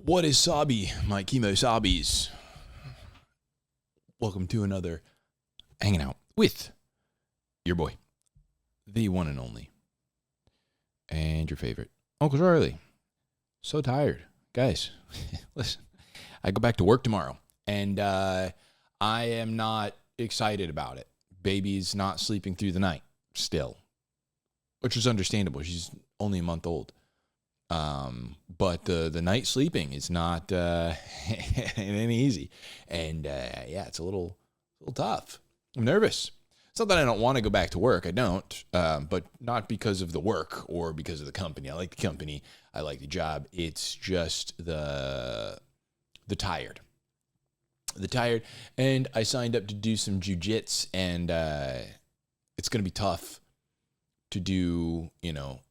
What is Sabi, my chemo Sabis? Welcome to another Hanging Out with your boy, the one and only, and your favorite, Uncle Charlie. So tired. Guys, listen, I go back to work tomorrow, and I am not excited about it. Baby's not sleeping through the night still, which is understandable. She's only a month old. But the night sleeping is not any easy, and yeah, it's a little tough. I'm nervous. It's not that I don't want to go back to work. I don't, but not because of the work or because of the company. I like the company. I like the job. It's just the tired. The tired, and I signed up to do some jujitsu, and it's going to be tough to do.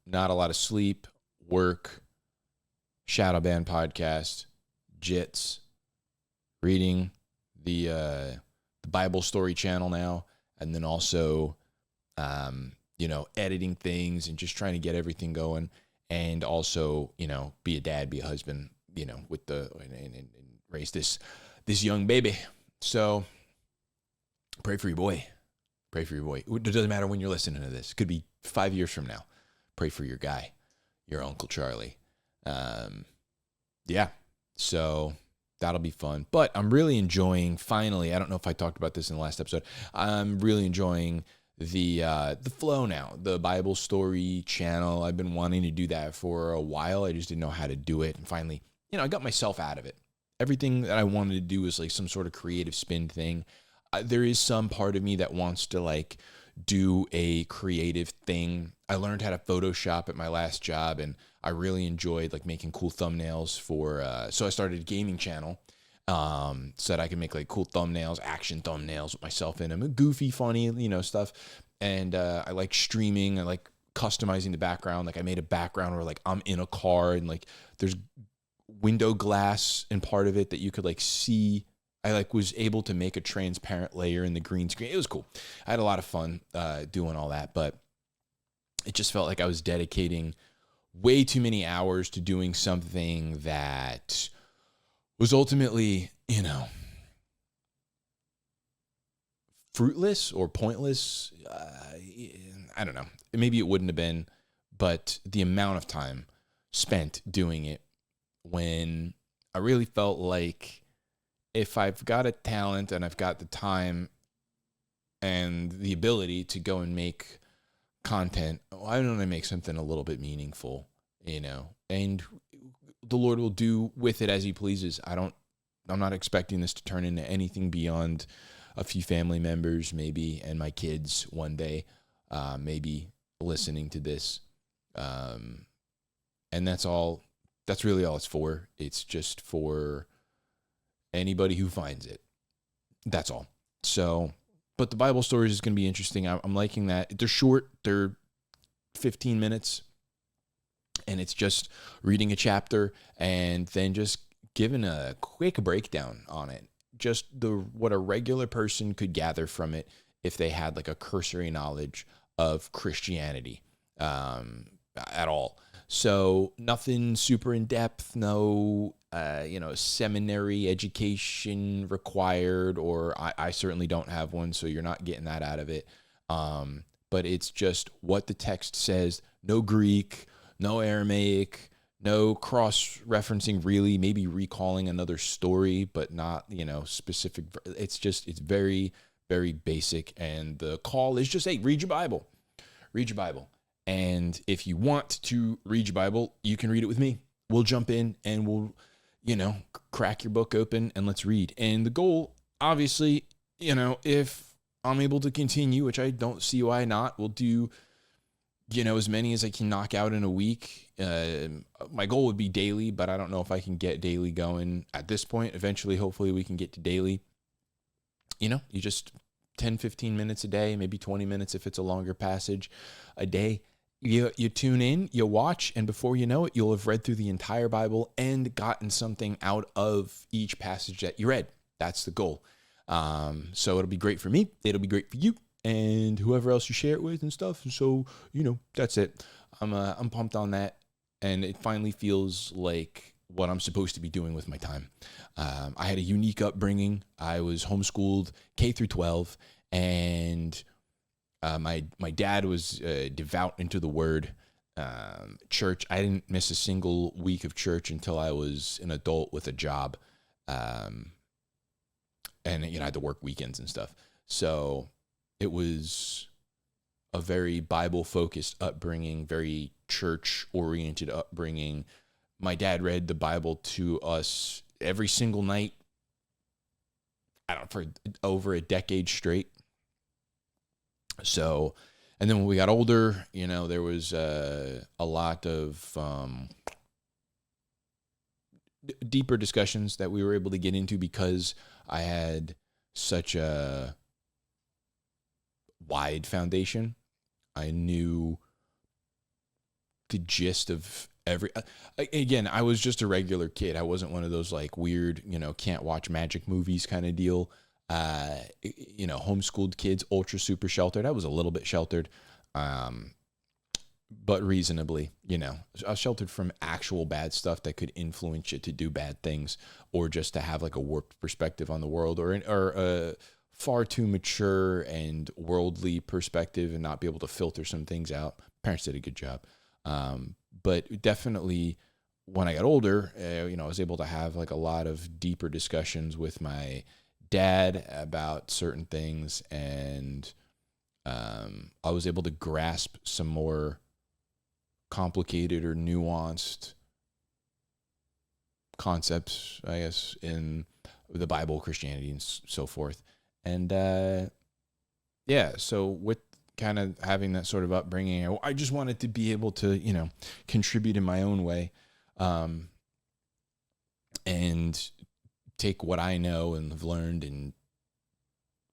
Not a lot of sleep. Work, shadow band podcast, jits, reading the Bible story channel now, and then also, editing things and just trying to get everything going, and also, be a dad, be a husband, with and raise this young baby. So pray for your boy. Pray for your boy. It doesn't matter when you're listening to this. It could be 5 years from now. Pray for your guy. Your Uncle Charlie. Yeah, so that'll be fun. But I'm really enjoying, finally, I don't know if I talked about this in the last episode, I'm really enjoying the flow now, the Bible story channel. I've been wanting to do that for a while. I just didn't know how to do it. And finally, I got myself out of it. Everything that I wanted to do was like some sort of creative spin thing. There is some part of me that wants to do a creative thing. I learned how to Photoshop at my last job, and I really enjoyed making cool thumbnails for, so I started a gaming channel, so that I can make cool thumbnails, action thumbnails with myself in them, goofy, funny, stuff. And, I like streaming. I like customizing the background. I made a background where I'm in a car and there's window glass in part of it that you could see. I was able to make a transparent layer in the green screen. It was cool. I had a lot of fun doing all that, but it just felt like I was dedicating way too many hours to doing something that was ultimately, fruitless or pointless. I don't know. Maybe it wouldn't have been, but the amount of time spent doing it, when I really felt like if I've got a talent and I've got the time and the ability to go and make content, why don't I make something a little bit meaningful, and the Lord will do with it as he pleases. I'm not expecting this to turn into anything beyond a few family members, maybe, and my kids one day, maybe listening to this. And that's really all it's for. It's just for anybody who finds it. That's all. So, but the Bible stories is going to be interesting. I'm liking that. They're short. They're 15 minutes. And it's just reading a chapter and then just giving a quick breakdown on it. Just what a regular person could gather from it if they had a cursory knowledge of Christianity at all. So nothing super in depth, no seminary education required, or I certainly don't have one, so you're not getting that out of it. But it's just what the text says. No Greek, no Aramaic, no cross-referencing really, maybe recalling another story, but not, specific. It's very, very basic. And the call is just, hey, read your Bible. Read your Bible. And if you want to read your Bible, you can read it with me. We'll jump in and we'll, crack your book open and let's read. And the goal, obviously, if I'm able to continue, which I don't see why not, we'll do, as many as I can knock out in a week. My goal would be daily, but I don't know if I can get daily going at this point. Eventually, hopefully we can get to daily. You just 10, 15 minutes a day, maybe 20 minutes if it's a longer passage a day. You tune in, you watch, and before you know it, you'll have read through the entire Bible and gotten something out of each passage that you read. That's the goal. So it'll be great for me. It'll be great for you and whoever else you share it with and stuff. And so, that's it. I'm pumped on that. And it finally feels like what I'm supposed to be doing with my time. I had a unique upbringing. I was homeschooled K through 12, and my dad was devout into the word. Church, I didn't miss a single week of church until I was an adult with a job. And I had to work weekends and stuff. So it was a very Bible-focused upbringing, very church-oriented upbringing. My dad read the Bible to us every single night, I don't know, for over a decade straight. So, and then when we got older, there was a lot of deeper discussions that we were able to get into because I had such a wide foundation. I knew the gist of again, I was just a regular kid. I wasn't one of those like weird, can't watch magic movies kind of deal. Homeschooled kids, ultra super sheltered. I was a little bit sheltered, but reasonably, I was sheltered from actual bad stuff that could influence you to do bad things, or just to have like a warped perspective on the world, or a far too mature and worldly perspective and not be able to filter some things out. Parents did a good job. But definitely when I got older, I was able to have like a lot of deeper discussions with my dad about certain things, and I was able to grasp some more complicated or nuanced concepts, I guess, in the Bible, Christianity, and so forth. And so with kind of having that sort of upbringing, I just wanted to be able to, contribute in my own way, and take what I know and have learned and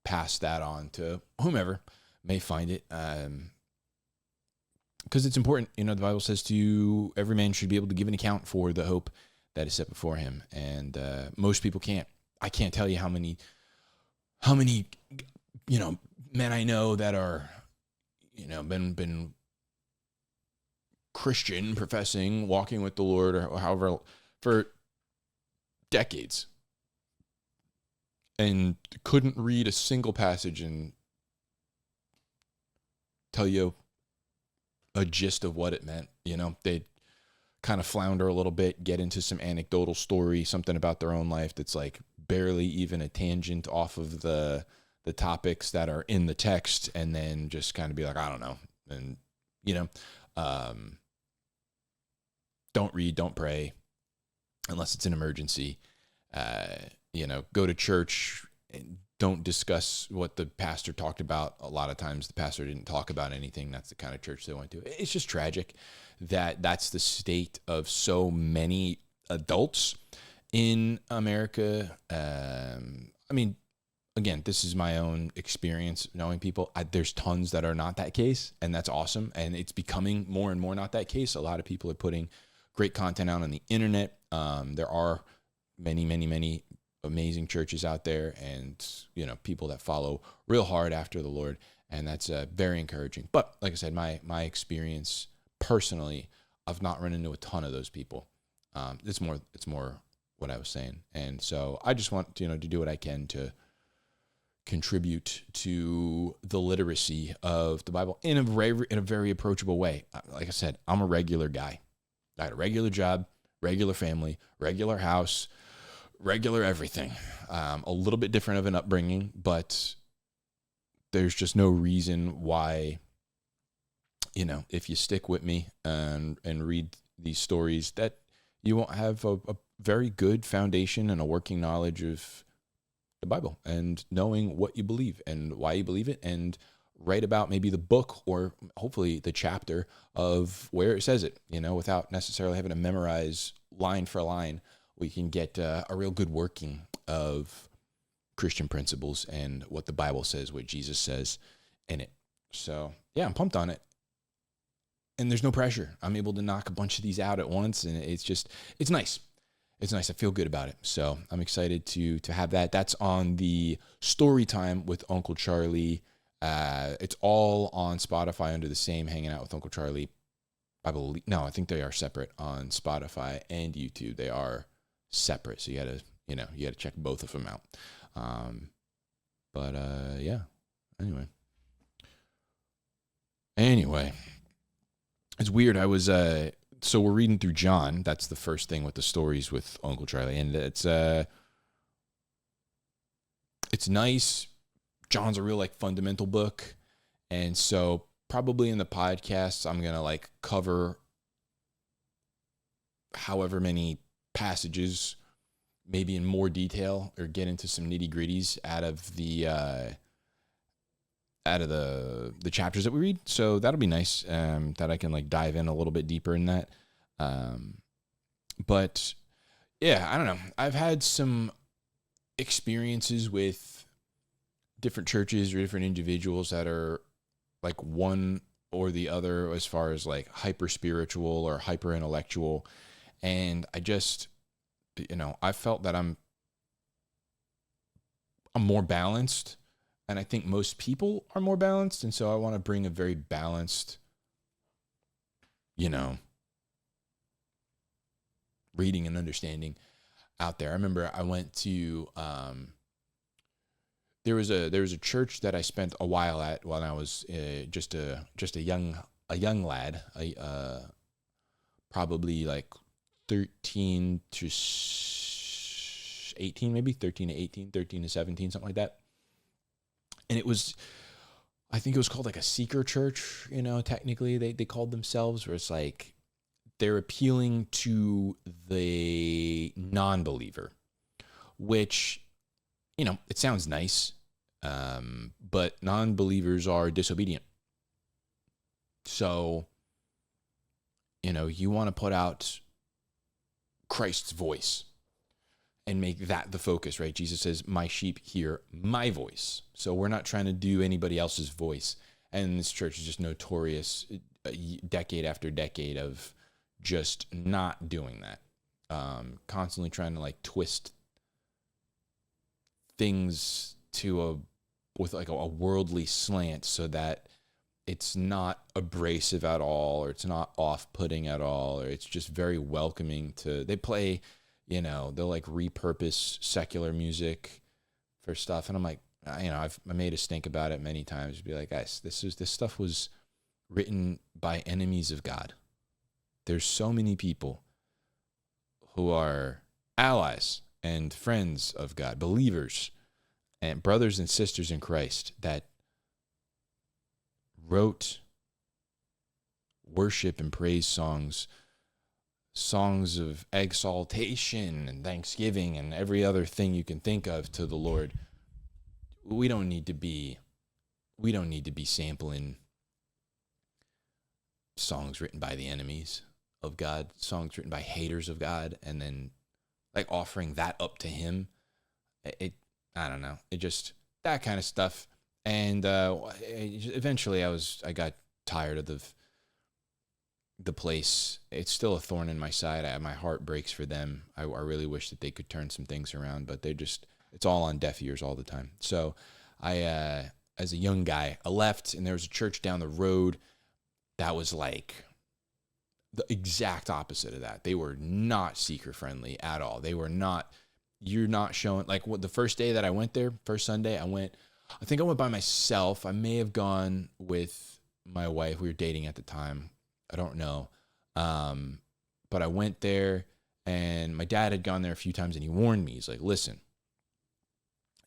pass that on to whomever may find it. Because it's important, the Bible says every man should be able to give an account for the hope that is set before him. And most people can't. I can't tell you how many men I know that are, been Christian, professing, walking with the Lord, or however, for decades, and couldn't read a single passage and tell you a gist of what it meant. They'd kind of flounder a little bit, get into some anecdotal story, something about their own life that's like barely even a tangent off of the topics that are in the text, and then just kind of be like, I don't know. And, don't read, don't pray unless it's an emergency. Go to church and don't discuss what the pastor talked about. A lot of times the pastor didn't talk about anything. That's the kind of church they went to. It's just tragic that that's the state of so many adults in America. Again, this is my own experience knowing people. There's tons that are not that case, and that's awesome. And it's becoming more and more not that case. A lot of people are putting great content out on the internet. There are many, many, many amazing churches out there, and people that follow real hard after the Lord, and that's very encouraging. But like I said, my experience personally, I've not run into a ton of those people. It's more what I was saying, and so I just want to do what I can to contribute to the literacy of the Bible in a very approachable way. Like I said, I'm a regular guy. I had a regular job, regular family, regular house, regular everything. A little bit different of an upbringing, but there's just no reason why, if you stick with me and read these stories, that you won't have a very good foundation and a working knowledge of the Bible and knowing what you believe and why you believe it, and write about maybe the book or hopefully the chapter of where it says it, without necessarily having to memorize line for line. We can get a real good working of Christian principles and what the Bible says, what Jesus says in it. So yeah, I'm pumped on it. And there's no pressure. I'm able to knock a bunch of these out at once, and it's nice. It's nice. I feel good about it. So I'm excited to have that. That's on the Story Time with Uncle Charlie. It's all on Spotify under the same Hanging Out with Uncle Charlie I believe, no, I think they are separate on Spotify and YouTube. They are separate. So you got to, you got to check both of them out. But yeah, anyway, it's weird. I was, so we're reading through John. That's the first thing with the stories with Uncle Charlie. And it's nice. John's a real like fundamental book. And so probably in the podcast, I'm going to like cover however many passages, maybe in more detail, or get into some nitty gritties out of the chapters that we read. So that'll be nice, that I can like dive in a little bit deeper in that. But yeah, I don't know. I've had some experiences with different churches or different individuals that are like one or the other as far as like hyper spiritual or hyper intellectual. And I just, I felt that I'm more balanced, and I think most people are more balanced. And so I want to bring a very balanced, reading and understanding out there. I remember I went to, there was a church that I spent a while at when I was just a young lad, probably like 13 to 18, maybe 13 to 18, 13 to 17, something like that. And I think it was called like a seeker church, technically they called themselves, where it's like they're appealing to the non-believer, which, it sounds nice, but non-believers are disobedient. So, you want to put out Christ's voice and make that the focus, right? Jesus says, my sheep hear my voice. So we're not trying to do anybody else's voice. And this church is just notorious, decade after decade, of just not doing that. Constantly trying to like twist things with like a worldly slant, so that it's not abrasive at all, or it's not off-putting at all, or it's just very welcoming they play, they'll like repurpose secular music for stuff. And I'm like, I made us think about it many times, be like, guys, this stuff was written by enemies of God. There's so many people who are allies and friends of God, believers and brothers and sisters in Christ, that wrote worship and praise songs of exaltation and thanksgiving and every other thing you can think of to the Lord. We don't need to be sampling songs written by the enemies of God, songs written by haters of God, and then like offering that up to him. I don't know. It just, that kind of stuff. And eventually I got tired of the place. It's still a thorn in my side. My heart breaks for them. I really wish that they could turn some things around, but it's all on deaf ears all the time. So I, as a young guy, I left, and there was a church down the road that was like the exact opposite of that. They were not seeker friendly at all. They were not, you're not showing, like the first day that I went there, first Sunday, I think I went by myself. I may have gone with my wife. We were dating at the time. I don't know. But I went there, and my dad had gone there a few times, and he warned me. He's like, listen,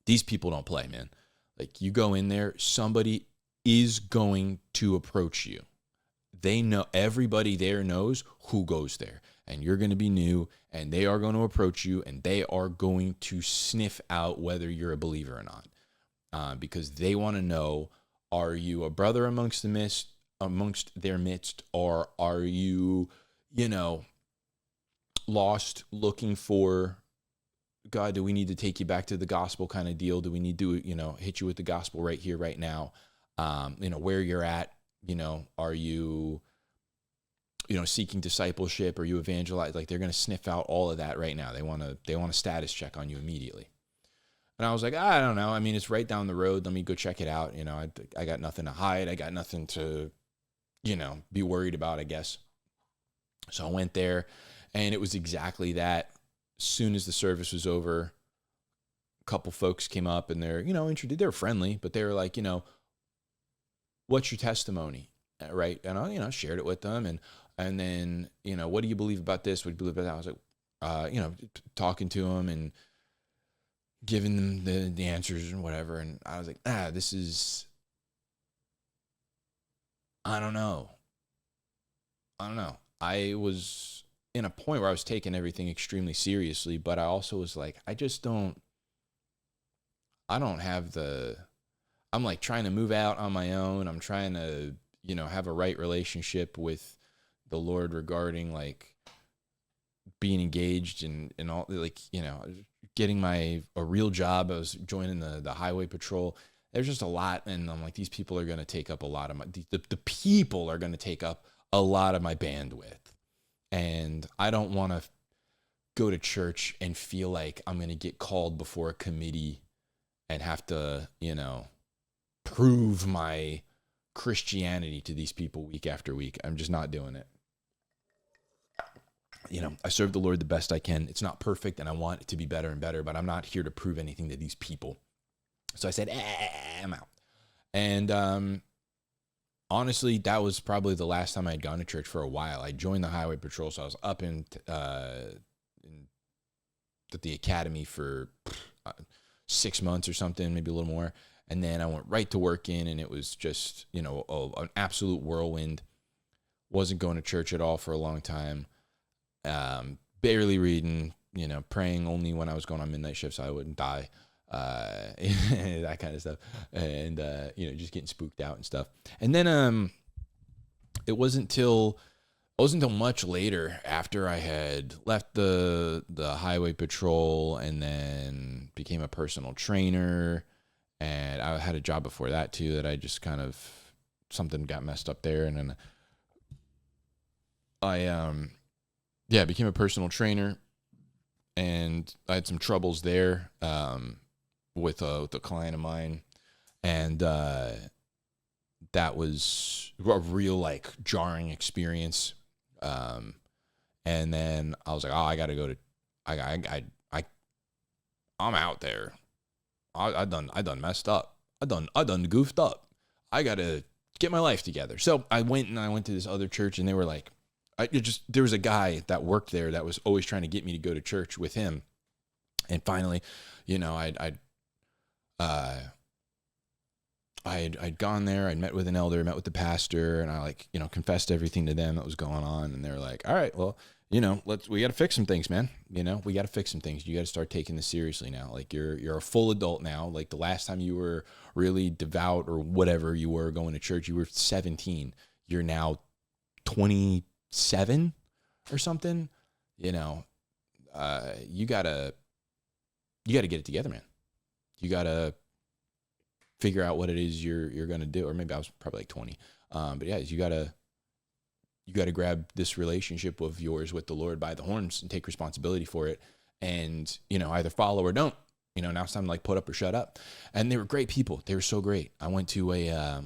these people don't play, man. Like, you go in there, somebody is going to approach you. They know, everybody there knows who goes there, and you're going to be new, and they are going to approach you, and they are going to sniff out whether you're a believer or not. Because they want to know, are you a brother amongst their midst, or are you, lost, looking for God? Do we need to take you back to the gospel kind of deal? Do we need to, hit you with the gospel right here, right now? Where you're at, are you, seeking discipleship? Are you evangelize? Like, they're going to sniff out all of that right now. They want a status check on you immediately. And I was like, I don't know. I mean, it's right down the road. Let me go check it out. I got nothing to hide. I got nothing to, be worried about, I guess. So I went there, and it was exactly that. As soon as the service was over, a couple folks came up, and they're, introduced. They were friendly, but they were like, what's your testimony? Right. And I, shared it with them. And then, what do you believe about this? What do you believe about that? I was like, talking to them and giving them the answers and whatever. And I was like, this is, I don't know. I was in a point where I was taking everything extremely seriously, but I also was like, I don't have I'm like trying to move out on my own. I'm trying to, have a right relationship with the Lord regarding like being engaged and all, like, getting a real job. I was joining the highway patrol. There's just a lot. And I'm like, these people are going to take up a lot of the people are going to take up a lot of my bandwidth. And I don't want to go to church and feel like I'm going to get called before a committee and have to, prove my Christianity to these people week after week. I'm just not doing it. I serve the Lord the best I can. It's not perfect, and I want it to be better and better, but I'm not here to prove anything to these people. So I said, I'm out. And honestly, that was probably the last time I had gone to church for a while. I joined the highway patrol, so I was up at the academy for 6 months or something, maybe a little more. And then I went right to work and it was just, an absolute whirlwind. Wasn't going to church at all for a long time. Barely reading, praying only when I was going on midnight shift so I wouldn't die. That kind of stuff. And, just getting spooked out and stuff. And then it wasn't until much later after I had left the highway patrol and then became a personal trainer. And I had a job before that too that I just kind of, something got messed up there. And then I, became a personal trainer, and I had some troubles there with a client of mine. And that was a real like jarring experience. And then I was like, I got to go to, I'm out there. I done messed up. I done goofed up. I got to get my life together. So I went to this other church, and they were like, there was a guy that worked there that was always trying to get me to go to church with him. And finally, I'd gone there. I'd met with an elder, met with the pastor, and I confessed everything to them that was going on. And they're like, all right, well, we got to fix some things, man. We got to fix some things. You got to start taking this seriously now. Like you're a full adult now. Like the last time you were really devout or whatever you were going to church, you were 17. You're now 27 or something. You gotta get it together, man. You gotta figure out what it is you're gonna do. Or maybe I was probably like 20. But yeah, you gotta grab this relationship of yours with the Lord by the horns and take responsibility for it. And, either follow or don't. Now it's time to like put up or shut up. And they were great people. They were so great. I went to a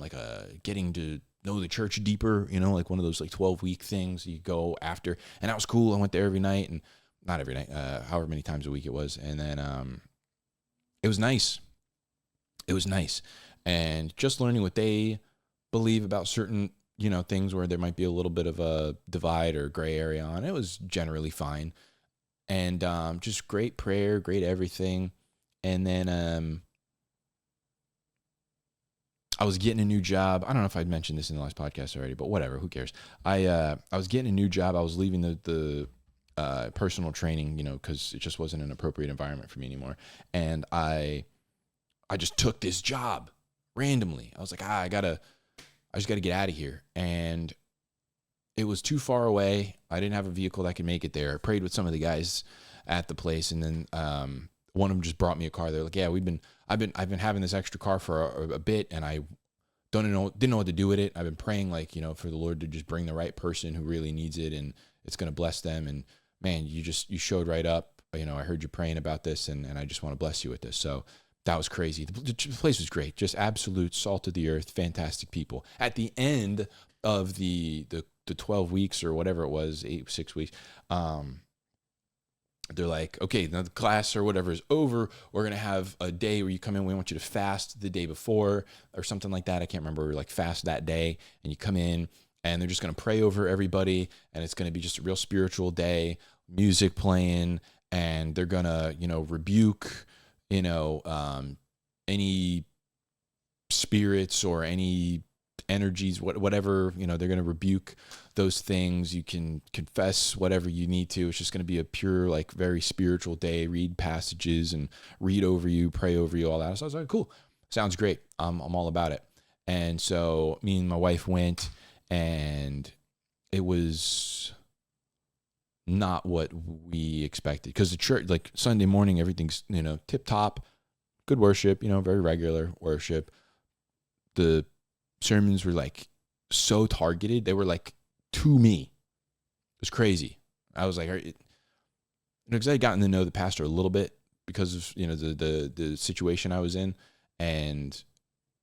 getting to know the church deeper, like one of those like 12-week things you go after. And that was cool. I went there every night, and not every night, however many times a week it was. And then it was nice. It was nice. And just learning what they believe about certain things where there might be a little bit of a divide or gray area on. It was generally fine. And just great prayer, great everything. And then I was getting a new job. I don't know if I'd mentioned this in the last podcast already, but whatever, who cares? I was getting a new job. I was leaving the personal training, because it just wasn't an appropriate environment for me anymore. And I just took this job randomly. I was like, I just got to get out of here. And it was too far away. I didn't have a vehicle that could make it there. I prayed with some of the guys at the place. And then one of them just brought me a car. They're like, yeah, I've been having this extra car for a bit, and I didn't know what to do with it. I've been praying for the Lord to just bring the right person who really needs it, and it's going to bless them. And man, you showed right up. I heard you praying about this, and I just want to bless you with this. So that was crazy. The place was great. Just absolute salt of the earth, fantastic people. At the end of the the 12 weeks or whatever it was, 6 weeks, they're like, okay, now the class or whatever is over. We're going to have a day where you come in. We want you to fast the day before or something like that. I can't remember, like fast that day. And you come in and they're just going to pray over everybody. And it's going to be just a real spiritual day, music playing. And they're going to, rebuke, any spirits or any energies, whatever, they're going to rebuke those things. You can confess whatever you need to. It's just going to be a pure, like very spiritual day, read passages and read over you, pray over you, all that. So I was like, cool. Sounds great. I'm all about it. And so me and my wife went, and it was not what we expected, because the church, like Sunday morning, everything's, tip top, good worship, very regular worship. The sermons were like so targeted. They were like to me. It was crazy. I was like, because I had gotten to know the pastor a little bit because of, the situation I was in. And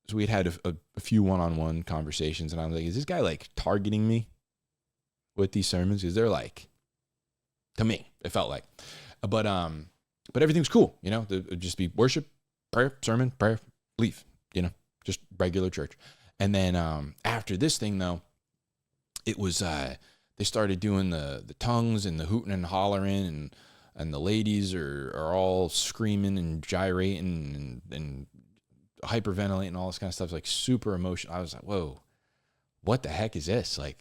so we had a few one-on-one conversations, and I was like, is this guy like targeting me with these sermons? Because they're like, to me, it felt like, but everything was cool. It'd just be worship, prayer, sermon, prayer, leave, just regular church. And then after this thing, though, it was they started doing the tongues and the hooting and hollering, and the ladies are all screaming and gyrating and hyperventilating and all this kind of stuff. It's like super emotional. I was like, whoa, what the heck is this? Like,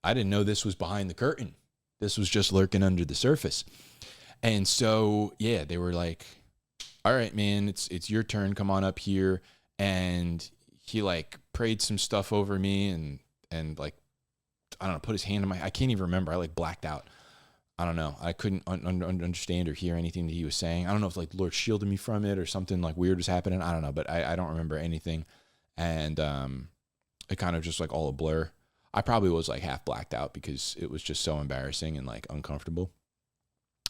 I didn't know this was behind the curtain. This was just lurking under the surface. And so, yeah, they were like, all right, man, it's your turn. Come on up here. And he like prayed some stuff over me and like, I don't know, put his hand in I can't even remember. I like blacked out. I don't know. I couldn't understand or hear anything that he was saying. I don't know if like the Lord shielded me from it or something like weird was happening. I don't know, but I don't remember anything. And it kind of just like all a blur. I probably was like half blacked out because it was just so embarrassing and like uncomfortable.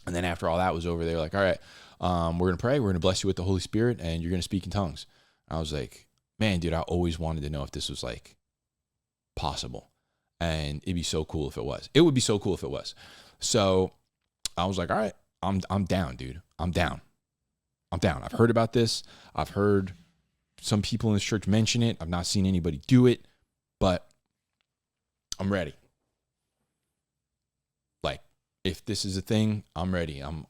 And then after all that was over, they were like, all right, we're going to pray. We're going to bless you with the Holy Spirit, and you're going to speak in tongues. I was like, man, dude, I always wanted to know if this was like possible. And it'd be so cool if it was. It would be so cool if it was. So I was like, all right, I'm down, dude. I'm down. I've heard about this. I've heard some people in this church mention it. I've not seen anybody do it, but I'm ready. Like, if this is a thing, I'm ready. I'm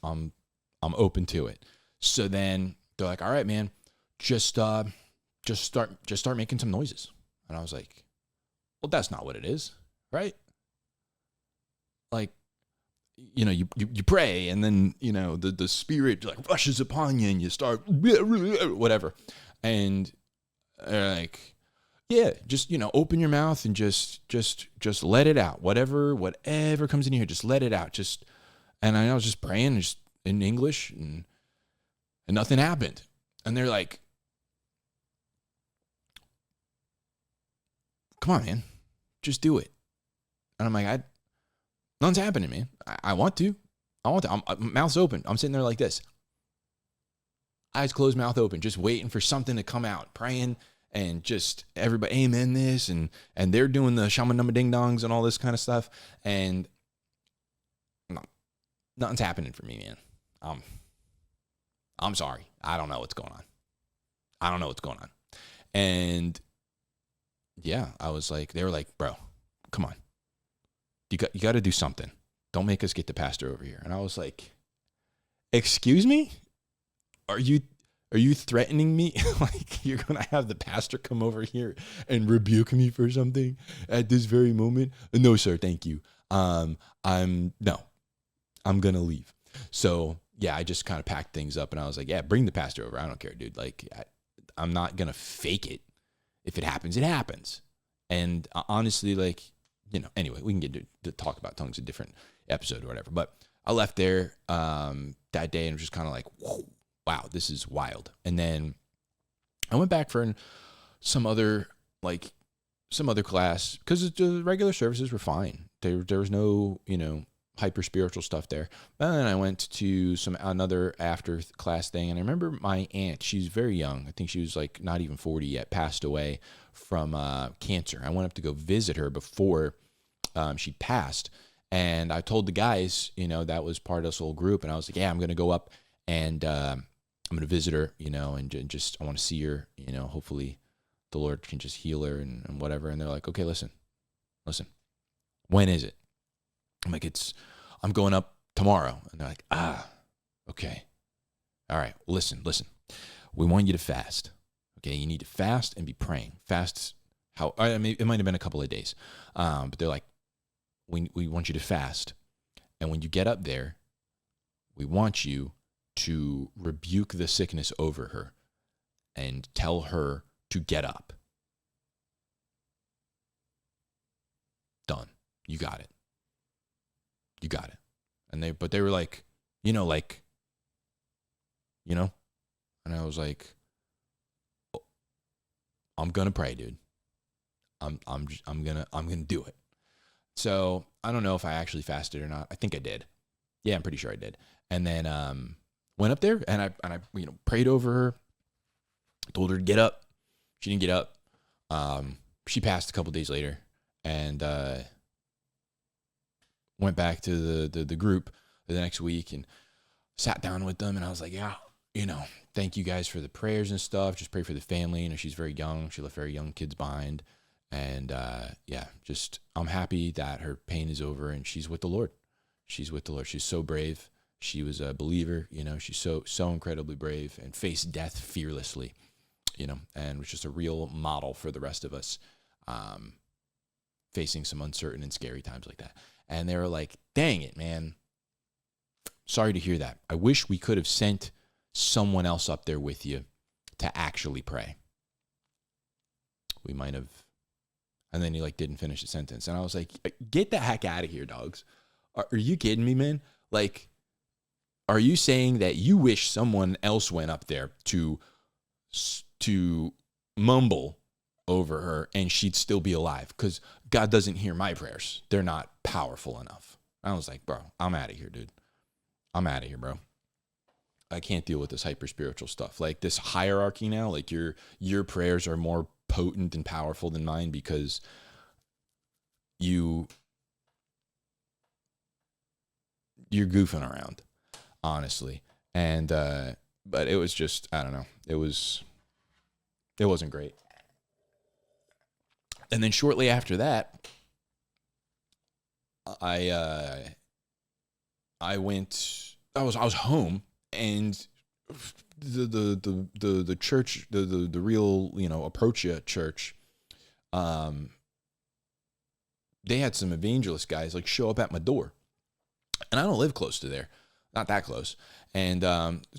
open to it. So then they're like, all right, man, just start making some noises. And I was like, well, that's not what it is, right? Like, you pray, and then, the Spirit like rushes upon you and you start whatever. And like, yeah, just, open your mouth and just let it out. Whatever comes in here, just let it out. And I was just praying just in English, and nothing happened. And they're like, come on, man, just do it. And I'm like, nothing's happening, man. I want to. Mouth's open. I'm sitting there like this. Eyes closed, mouth open, just waiting for something to come out, praying, and just everybody amen this, and they're doing the shaman number ding dongs and all this kind of stuff. And nothing's happening for me, man. I'm sorry. I don't know what's going on. And yeah, I was like, they were like, bro, come on. You got to do something. Don't make us get the pastor over here. And I was like, excuse me? Are you threatening me? Like, you're going to have the pastor come over here and rebuke me for something at this very moment? No, sir. Thank you. I'm going to leave. So yeah, I just kind of packed things up, and I was like, yeah, bring the pastor over. I don't care, dude. Like, I'm not going to fake it. If it happens, it happens. And honestly, like, anyway, we can get to talk about tongues in a different episode or whatever. But I left there that day and was just kind of like, whoa, wow, this is wild. And then I went back for some other class, because the regular services were fine. There was no, hyper spiritual stuff there. And then I went to another after class thing. And I remember my aunt, she's very young. I think she was like not even 40 yet, passed away from cancer. I went up to go visit her before she passed. And I told the guys, that was part of this whole group. And I was like, yeah, I'm going to go up and I'm going to visit her, and just, I want to see her, hopefully the Lord can just heal her and whatever. And they're like, okay, listen, when is it? I'm like, I'm going up tomorrow. And they're like, okay. All right, listen. We want you to fast. Okay, you need to fast and be praying. Fast, it might have been a couple of days. But they're like, we want you to fast. And when you get up there, we want you to rebuke the sickness over her and tell her to get up. Done. You got it. And they were like, and I was like, I'm going to pray, dude. I'm going to do it. So I don't know if I actually fasted or not. I think I did. Yeah, I'm pretty sure I did. And then went up there and I prayed over her. Told her to get up. She didn't get up. She passed a couple days later and went back to the group the next week and sat down with them. And I was like, yeah, thank you guys for the prayers and stuff. Just pray for the family. She's very young. She left very young kids behind. And just I'm happy that her pain is over and she's with the Lord. She's so brave. She was a believer, she's so incredibly brave and faced death fearlessly, and was just a real model for the rest of us, facing some uncertain and scary times like that. And they were like, dang it, man. Sorry to hear that. I wish we could have sent someone else up there with you to actually pray. We might have. And then he didn't finish the sentence. And I was like, get the heck out of here, dogs. Are you kidding me, man? Are you saying that you wish someone else went up there to mumble over her and she'd still be alive? Because God doesn't hear my prayers. They're not powerful enough. I was like, bro, I'm out of here, dude. I'm out of here, bro. I can't deal with this hyper spiritual stuff. This hierarchy now, your prayers are more potent and powerful than mine because you're goofing around, honestly. And but it was just, I don't know, it wasn't great. And then shortly after that, I was home, and the church, the real, Approachia church, they had some evangelist guys show up at my door, and I don't live close to there, not that close. And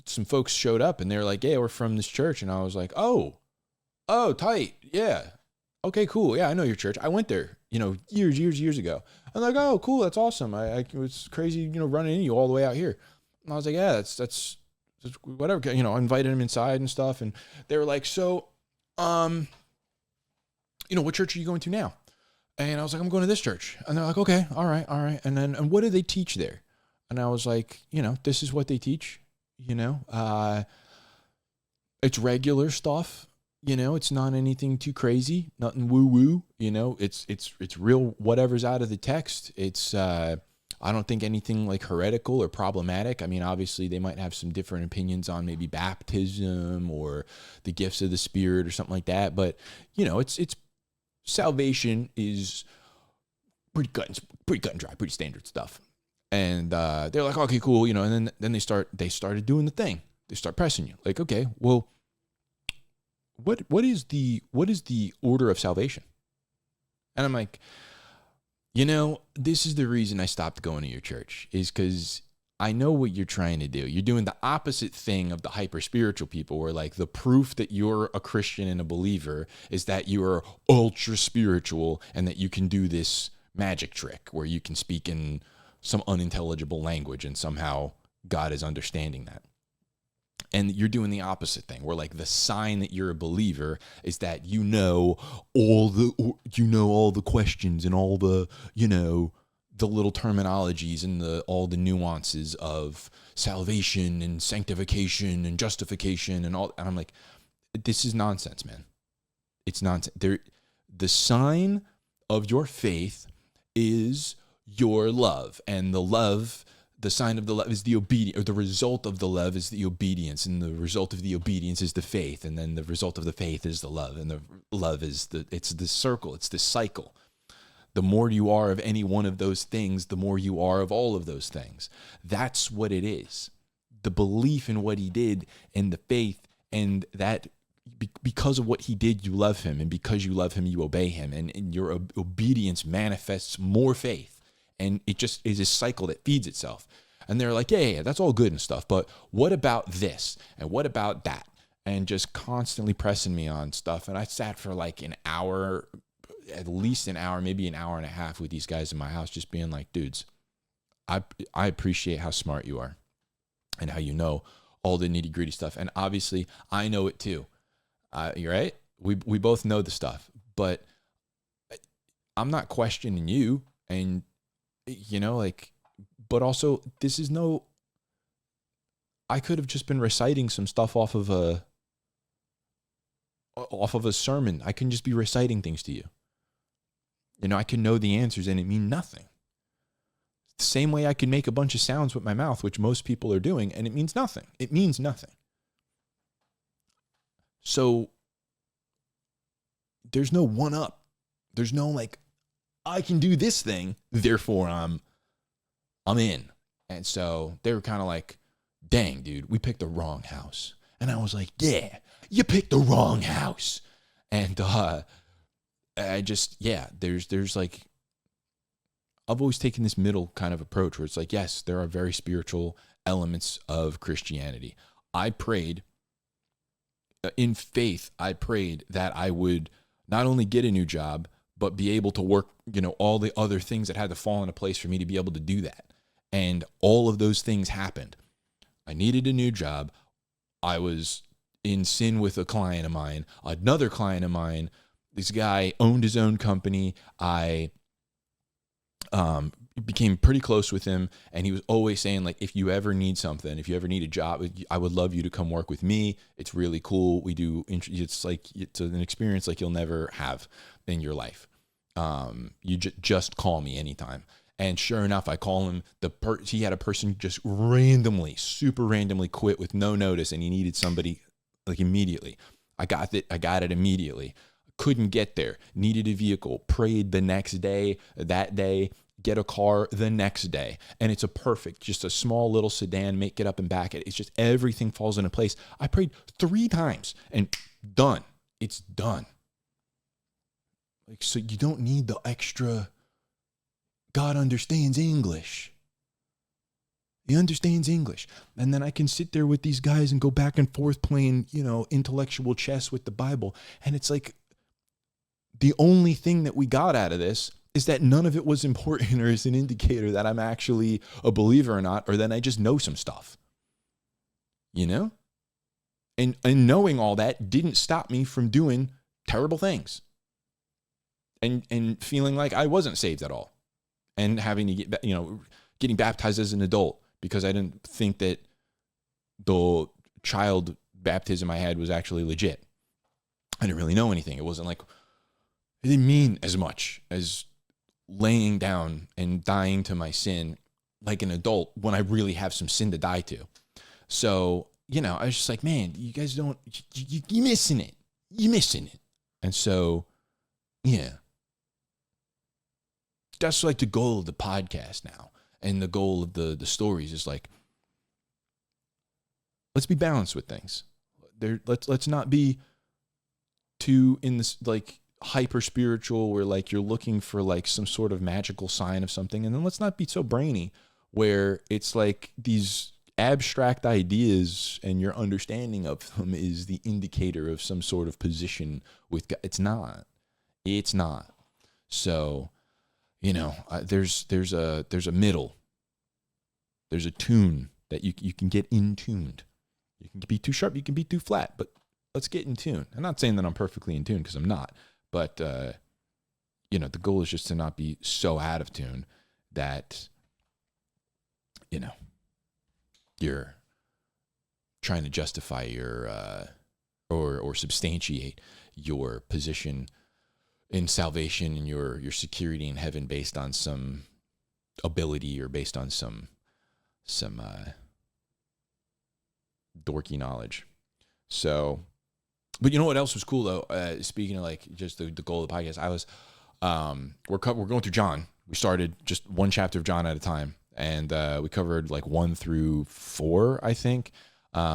some folks showed up and they were like, yeah, we're from this church. And I was like, oh, tight. Yeah. Okay, cool. Yeah, I know your church. I went there, years ago. I'm like, oh, cool. That's awesome. It was crazy, running into you all the way out here. And I was like, yeah, that's whatever. I invited them inside and stuff. And they were like, so, what church are you going to now? And I was like, I'm going to this church. And they're like, okay, all right. And then, and what do they teach there? And I was like, this is what they teach, it's regular stuff, it's not anything too crazy, nothing woo woo, it's real, whatever's out of the text. It's, I don't think anything heretical or problematic. I mean, obviously they might have some different opinions on maybe baptism or the gifts of the Spirit or something like that. But, it's salvation is pretty cut and dry, pretty standard stuff. And they're like, okay, cool, and then they started doing the thing. They start pressing you. Like, okay, well, what is the order of salvation? And I'm like, this is the reason I stopped going to your church, is because I know what you're trying to do. You're doing the opposite thing of the hyper spiritual people, where the proof that you're a Christian and a believer is that you are ultra spiritual and that you can do this magic trick where you can speak in some unintelligible language and somehow God is understanding that. And you're doing the opposite thing, where the sign that you're a believer is that all the questions and all the, the little terminologies and all the nuances of salvation and sanctification and justification and all. And I'm like, this is nonsense, man. It's nonsense. The sign of your faith is your love. And the sign of the love is the obedience, or the result of the love is the obedience. And the result of the obedience is the faith. And then the result of the faith is the love. And the love is it's the circle, it's the cycle. The more you are of any one of those things, the more you are of all of those things. That's what it is. The belief in what he did and the faith, and that because of what he did, you love him. And because you love him, you obey him. And your obedience manifests more faith. And it just is a cycle that feeds itself. And they're like, yeah, that's all good and stuff. But what about this? And what about that? And just constantly pressing me on stuff. And I sat for like an hour, at least an hour, maybe an hour and a half with these guys in my house, just being like, dudes, I appreciate how smart you are and how you know all the nitty gritty stuff. And obviously I know it too. You're right. We both know the stuff, but I'm not questioning you. And but also I could have just been reciting some stuff off of a sermon. I can just be reciting things to you. I can know the answers and it mean nothing. The same way I can make a bunch of sounds with my mouth, which most people are doing, and it means nothing. It means nothing. So there's no one up. There's no like, I can do this thing, therefore I'm in. And so they were kind of like, dang, dude, we picked the wrong house. And I was like, yeah, you picked the wrong house. And there's like, I've always taken this middle kind of approach where it's like, yes, there are very spiritual elements of Christianity. I prayed in faith. I prayed that I would not only get a new job, but be able to work, all the other things that had to fall into place for me to be able to do that. And all of those things happened. I needed a new job. I was in sin with a client of mine, another client of mine. This guy owned his own company. I became pretty close with him, and he was always saying, like, if you ever need something, if you ever need a job, I would love you to come work with me. It's really cool. It's an experience like you'll never have in your life. You just call me anytime. And sure enough, I call him. He had a person just super randomly quit with no notice, and he needed somebody like immediately. I got it immediately. Couldn't get there. Needed a vehicle. Prayed the next day, that day. Get a car the next day. And it's just a small little sedan, make it up and back it. It's just everything falls into place. I prayed 3 times and done. It's done. Like, so you don't need the extra, God understands English. He understands English. And then I can sit there with these guys and go back and forth playing, intellectual chess with the Bible. And it's like, the only thing that we got out of this is that none of it was important or is an indicator that I'm actually a believer or not, or that I just know some stuff. And knowing all that didn't stop me from doing terrible things and feeling like I wasn't saved at all, and having to get, getting baptized as an adult because I didn't think that the child baptism I had was actually legit. I didn't really know anything. It wasn't like, it didn't mean as much as laying down and dying to my sin like an adult when I really have some sin to die to. So, I was just like, man, you guys don't, you're missing it. You're missing it. And so, yeah. That's like the goal of the podcast now. And the goal of the stories is like, let's be balanced with things. Let's not be too in this like hyper spiritual where like you're looking for like some sort of magical sign of something, and then let's not be so brainy where it's like these abstract ideas and your understanding of them is the indicator of some sort of position with God. It's not. So, there's a middle. There's a tune that you can get in tuned. You can be too sharp, you can be too flat, but let's get in tune. I'm not saying that I'm perfectly in tune because I'm not. But, the goal is just to not be so out of tune that, you're trying to justify your, or substantiate your position in salvation and your security in heaven based on some ability or based on some dorky knowledge. So, but you know what else was cool though? Speaking of like just the goal of the podcast, I was we're going through John. We started just one chapter of John at a time, and we covered like 1 through 4, I think,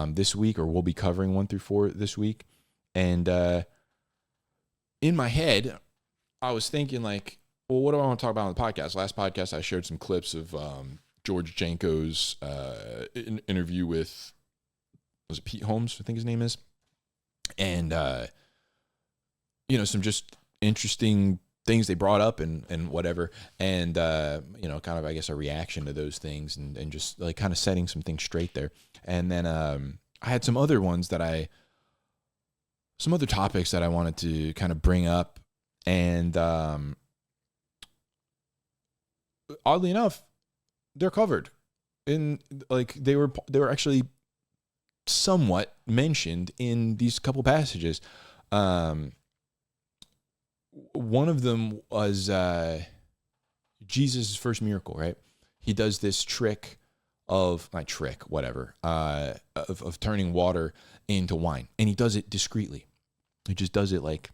this week, or we'll be covering 1 through 4 this week. And in my head, I was thinking like, well, what do I want to talk about on the podcast? Last podcast, I shared some clips of George Janko's interview with, was it Pete Holmes, I think his name is? And, some just interesting things they brought up and whatever. And, kind of, I guess, a reaction to those things and just like kind of setting some things straight there. And then I had some other some other topics that I wanted to kind of bring up. And oddly enough, they're covered in like they were actually somewhat mentioned in these couple passages. One of them was Jesus' first miracle, right? He does this trick of turning water into wine, and he does it discreetly. He just does it like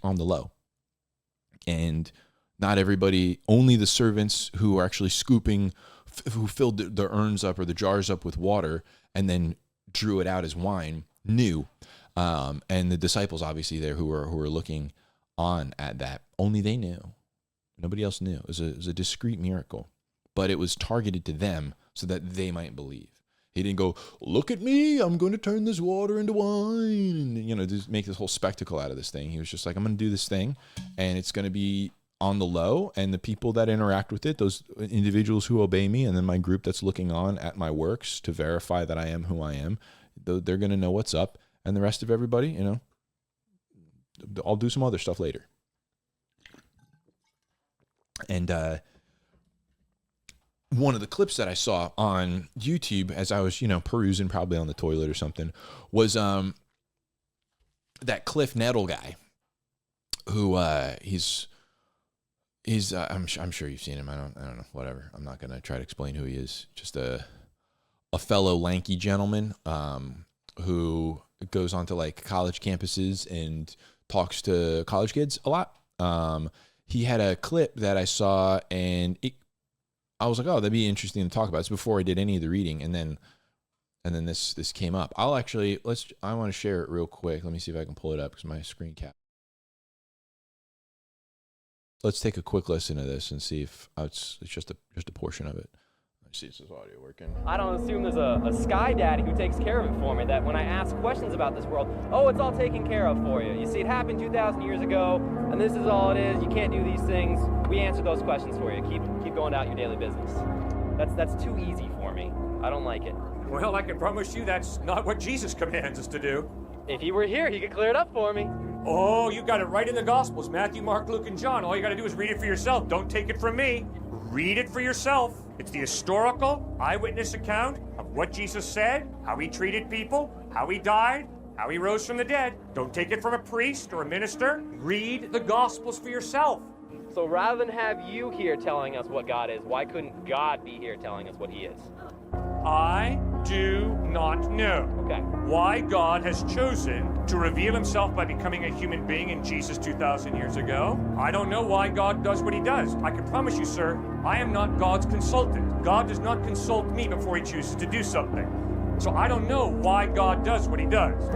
on the low. And not everybody, only the servants who are actually scooping, who filled their urns up or the jars up with water and then drew it out as wine, knew. And the disciples, obviously, there who were looking on at that, only they knew. Nobody else knew. It was a discreet miracle, but it was targeted to them so that they might believe. He didn't go, look at me, I'm going to turn this water into wine, and just make this whole spectacle out of this thing. He was just like, I'm going to do this thing, and it's going to be on the low, and the people that interact with it, those individuals who obey me, and then my group that's looking on at my works to verify that I am who I am, they're going to know what's up, and the rest of everybody, I'll do some other stuff later. And one of the clips that I saw on YouTube as I was, perusing probably on the toilet or something was that Cliff Nettle guy who he's I'm sure you've seen him. I don't know, whatever. I'm not going to try to explain who he is. Just a fellow lanky gentleman who goes onto like college campuses and talks to college kids a lot. He had a clip that I saw, and I was like, oh, that'd be interesting to talk about. It's before I did any of the reading, and then this came up. I want to share it real quick. Let me see if I can pull it up because my screen cap. Let's take a quick listen to this and see if it's just a portion of it. Let's see if this audio working. I don't assume there's a sky daddy who takes care of it for me, that when I ask questions about this world, oh, it's all taken care of for you. You see, it happened 2,000 years ago, and this is all it is. You can't do these things. We answer those questions for you. Keep going about your daily business. That's too easy for me. I don't like it. Well, I can promise you that's not what Jesus commands us to do. If he were here, he could clear it up for me. Oh, you got it right in the Gospels, Matthew, Mark, Luke, and John. All you got to do is read it for yourself. Don't take it from me. Read it for yourself. It's the historical, eyewitness account of what Jesus said, how he treated people, how he died, how he rose from the dead. Don't take it from a priest or a minister. Read the Gospels for yourself. So rather than have you here telling us what God is, why couldn't God be here telling us what he is? I do not know why God has chosen to reveal himself by becoming a human being in Jesus 2,000 years ago. I don't know why God does what he does. I can promise you, sir, I am not God's consultant. God does not consult me before he chooses to do something. So I don't know why God does what he does.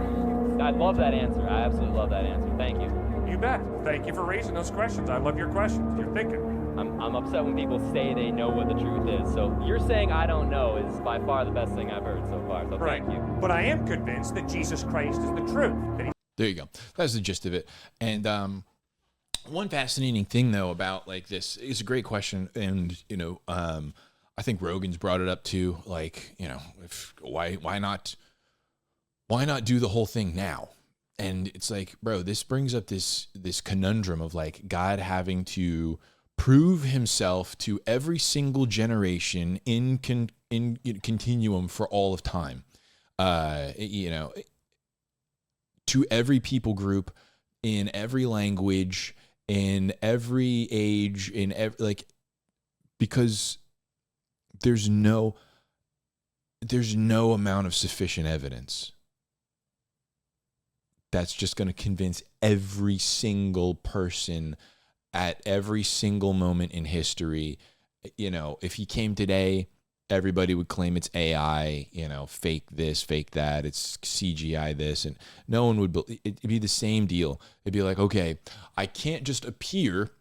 I love that answer. I absolutely love that answer. Thank you. You bet. Thank you for raising those questions. I love your questions. You're thinking. I'm upset when people say they know what the truth is. So you're saying I don't know is by far the best thing I've heard so far. So right. Thank you. But I am convinced that Jesus Christ is the truth. There you go. That's the gist of it. And one fascinating thing though about like this is a great question, and I think Rogan's brought it up too. Like, why not do the whole thing now? And it's like, bro, this brings up this conundrum of like God having to prove himself to every single generation in continuum for all of time, to every people group in every language, in every age, because there's no amount of sufficient evidence that's just going to convince every single person at every single moment in history. If he came today, everybody would claim it's AI, fake this, fake that, it's CGI this, and no one would it'd be the same deal. It'd be like, okay, I can't just appear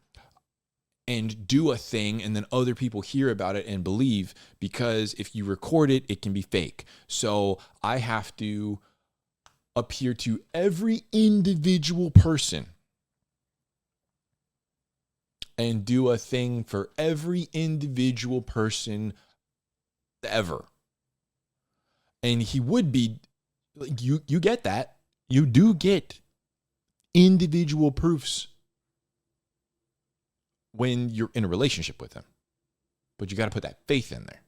and do a thing and then other people hear about it and believe, because if you record it, it can be fake. So I have to appear to every individual person and do a thing for every individual person ever. And he would be, you get that. You do get individual proofs when you're in a relationship with him. But you got to put that faith in there.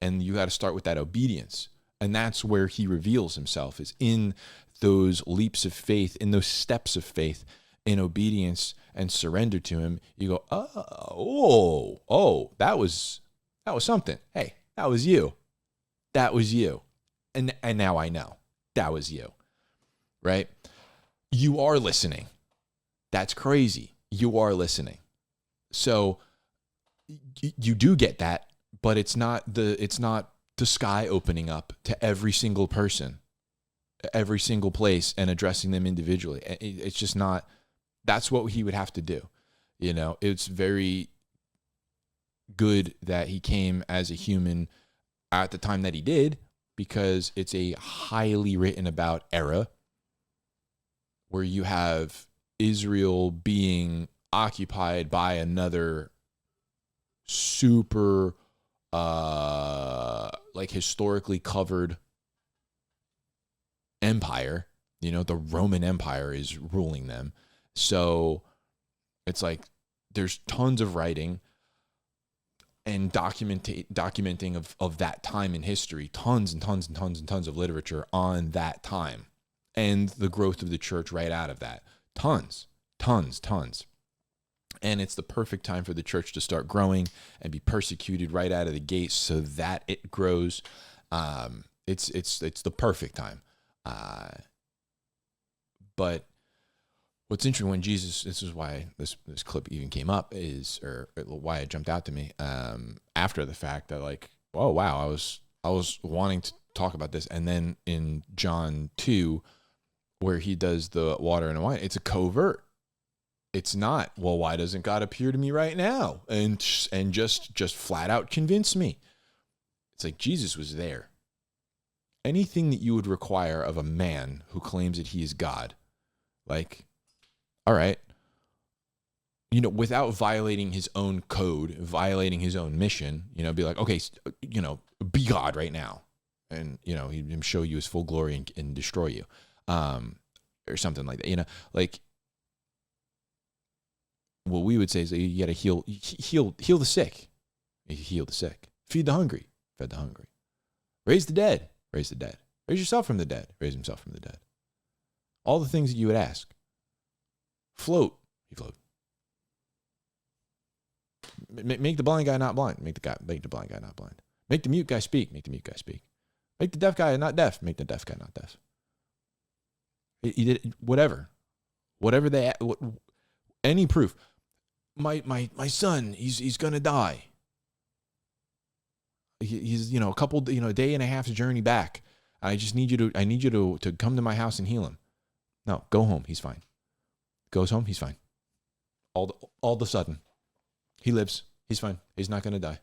And you got to start with that obedience. And that's where he reveals himself, is in those leaps of faith, in those steps of faith, in obedience and surrender to him. You go, that was something. Hey, that was you. That was you. And now I know that was you, right? You are listening. That's crazy. You are listening. So you do get that, but it's not the sky opening up to every single person, every single place, and addressing them individually. It's just not. That's what he would have to do. It's very good that he came as a human at the time that he did, because it's a highly written about era where you have Israel being occupied by another super historically covered empire. The Roman Empire is ruling them. So it's like there's tons of writing and documenting of that time in history, tons and tons and tons and tons of literature on that time and the growth of the church right out of that. Tons. And it's the perfect time for the church to start growing and be persecuted right out of the gate so that it grows. It's the perfect time. But what's interesting when Jesus, this is why this clip even came up, or why it jumped out to me after the fact, that oh wow, I was wanting to talk about this. And then in John 2, where he does the water and wine, it's a covert. It's not, well, why doesn't God appear to me right now and just flat out convince me? It's like Jesus was there. Anything that you would require of a man who claims that he is God, all right, without violating his own code, violating his own mission, be like, okay, be God right now. And, he'd show you his full glory and destroy you, or something like that, what we would say is that you got to heal the sick. You heal the sick. Feed the hungry. Fed the hungry. Raise the dead. Raise the dead. Raise yourself from the dead. Raise himself from the dead. All the things that you would ask. Float. He float. Make the blind guy not blind. Make the blind guy not blind. Make the mute guy speak. Make the mute guy speak. Make the deaf guy not deaf. Make the deaf guy not deaf. He did whatever any proof. My son, he's gonna die. He's a couple, a day and a half's journey back. I need you to come to my house and heal him. No, go home. He's fine. Goes home. He's fine. All of a sudden, he lives. He's fine. He's not gonna die.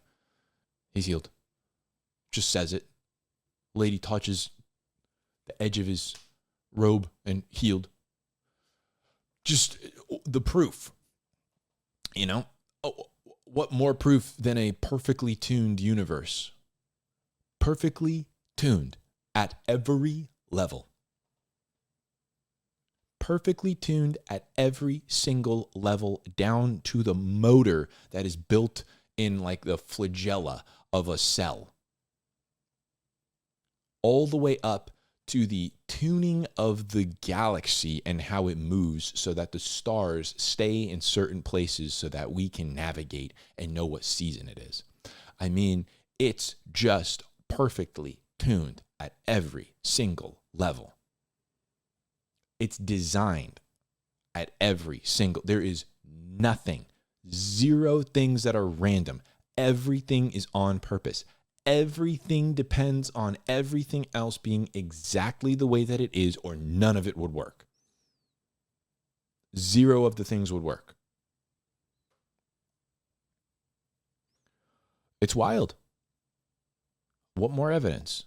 He's healed. Just says it. Lady touches the edge of his robe and healed. Just the proof. What more proof than a perfectly tuned universe? Perfectly tuned at every level. Perfectly tuned at every single level, down to the motor that is built in the flagella of a cell. All the way up to the tuning of the galaxy and how it moves so that the stars stay in certain places so that we can navigate and know what season it is. I mean, it's just perfectly tuned at every single level. It's designed at every single, there is nothing, zero things that are random. Everything is on purpose. Everything depends on everything else being exactly the way that it is, or none of it would work. Zero of the things would work. It's wild. What more evidence?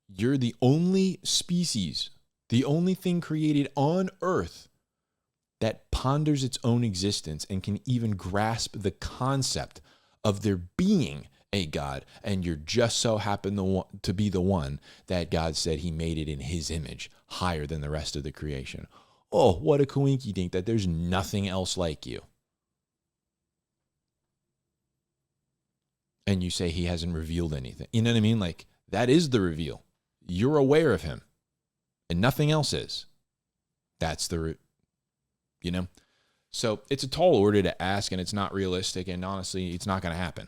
You're the only species, the only thing created on Earth that ponders its own existence and can even grasp the concept of there being a God, and you're just so happen to be the one that God said he made it in his image, higher than the rest of the creation. Oh, what a coinky dink that there's nothing else like you. And you say he hasn't revealed anything. You know what I mean? Like, that is the reveal. You're aware of him, and nothing else is. That's the, you know? So it's a tall order to ask, and it's not realistic, and honestly, it's not going to happen.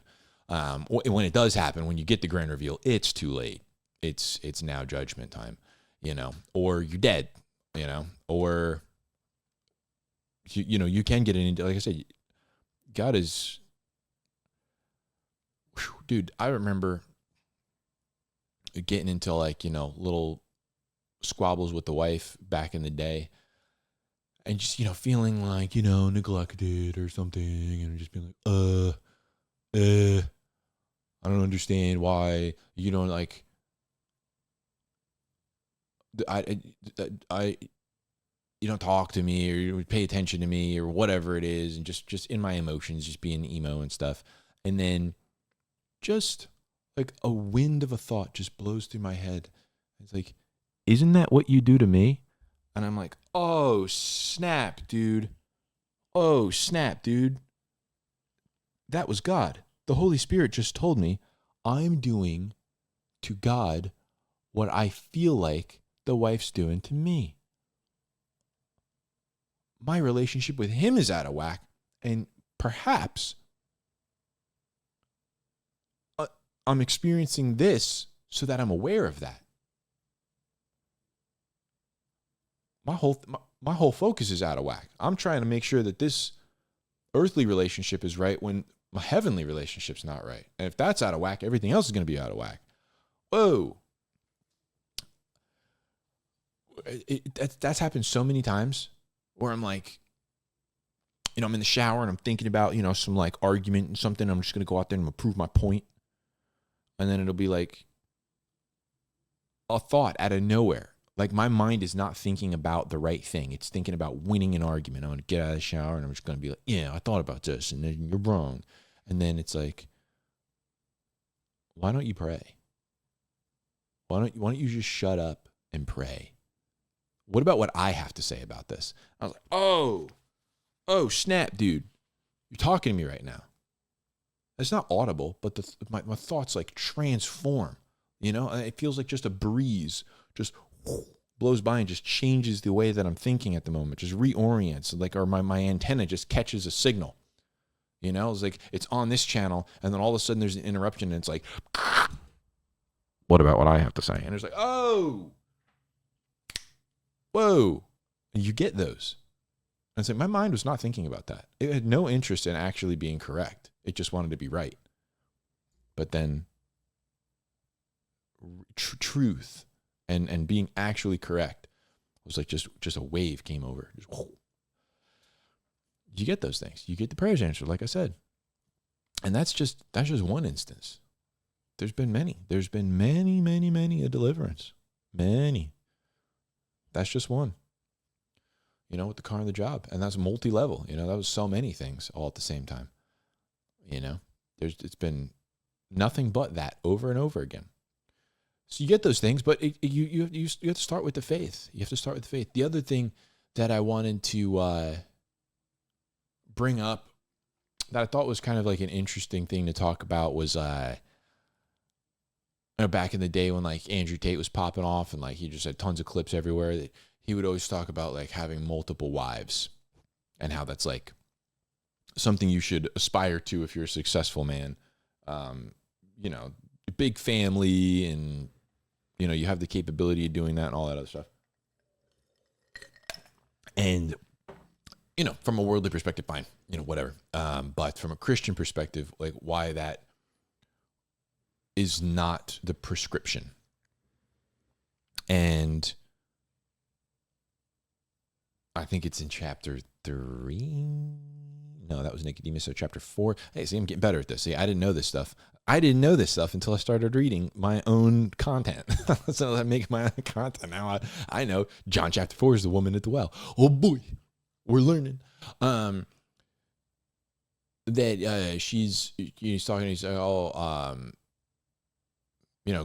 When it does happen, when you get the grand reveal, it's too late. It's now judgment time, you know, or you're dead, you know, or, you know, you can get into, like I said, God is, whew, dude, I remember getting into, like, you know, little squabbles with the wife back in the day, and just, you know, feeling like, you know, neglected or something, and just being like, I don't understand why you don't, like, you don't talk to me, or you pay attention to me, or whatever it is, and just in my emotions, just being emo and stuff. And then just like a wind of a thought just blows through my head. It's like, isn't that what you do to me? And I'm like, oh, snap, dude. Oh, snap, dude. That was God. The Holy Spirit just told me I'm doing to God what I feel like the wife's doing to me. My relationship with him is out of whack, and perhaps I'm experiencing this so that I'm aware of that. My whole focus is out of whack. I'm trying to make sure that this earthly relationship is right when my heavenly relationship's not right. And if that's out of whack, everything else is going to be out of whack. Whoa. That's happened so many times where I'm like, you know, I'm in the shower and I'm thinking about, you know, some like argument and something. I'm just going to go out there and prove my point. And then it'll be like a thought out of nowhere. Like, my mind is not thinking about the right thing. It's thinking about winning an argument. I'm going to get out of the shower and I'm just going to be like, yeah, I thought about this and then you're wrong. And then it's like, why don't you pray? Why don't you just shut up and pray? What about what I have to say about this? I was like, oh, snap, dude. You're talking to me right now. It's not audible, but my thoughts like transform. You know, it feels like just a breeze just blows by and just changes the way that I'm thinking at the moment, just reorients, like, or my antenna just catches a signal. You know, it's like it's on this channel, and then all of a sudden there's an interruption, and it's like, what about what I have to say? And it's like, oh, whoa, and you get those. And it's like, my mind was not thinking about that. It had no interest in actually being correct. It just wanted to be right. But then truth and being actually correct was like just a wave came over. Just, you get those things. You get the prayers answered, like I said. And that's just one instance. There's been many. There's been many a deliverance. Many. That's just one. You know, with the car and the job. And that's multi-level. You know, that was so many things all at the same time. You know, it's been nothing but that over and over again. So you get those things, but you have to start with the faith. You have to start with the faith. The other thing that I wanted to bring up that I thought was kind of like an interesting thing to talk about was, and back in the day when like Andrew Tate was popping off and like he just had tons of clips everywhere, that he would always talk about like having multiple wives and how that's like something you should aspire to if you're a successful man. Big family, and you have the capability of doing that and all that other stuff. And from a worldly perspective, fine, whatever. But from a Christian perspective, like why that is not the prescription. And I think it's in chapter 3. No, that was Nicodemus. So chapter 4. Hey, see, I'm getting better at this. See, I didn't know this stuff. Until I started reading my own content. So I make my own content. Now I know John chapter 4 is the woman at the well. Oh boy, we're learning. That he's talking, he's like,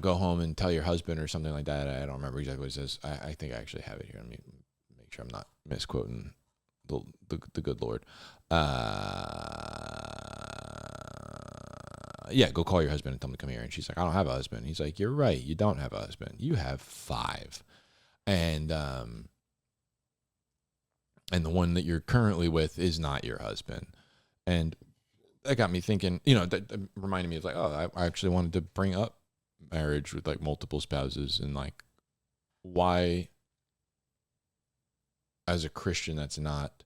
go home and tell your husband or something like that. I don't remember exactly what it says. I think I actually have it here. Let me make sure I'm not misquoting the good Lord. Go call your husband and tell him to come here. And she's like, I don't have a husband. He's like, you're right. You don't have a husband. You have 5. And the one that you're currently with is not your husband. And that got me thinking, that reminded me of like, I actually wanted to bring up marriage with like multiple spouses, and like why as a Christian that's not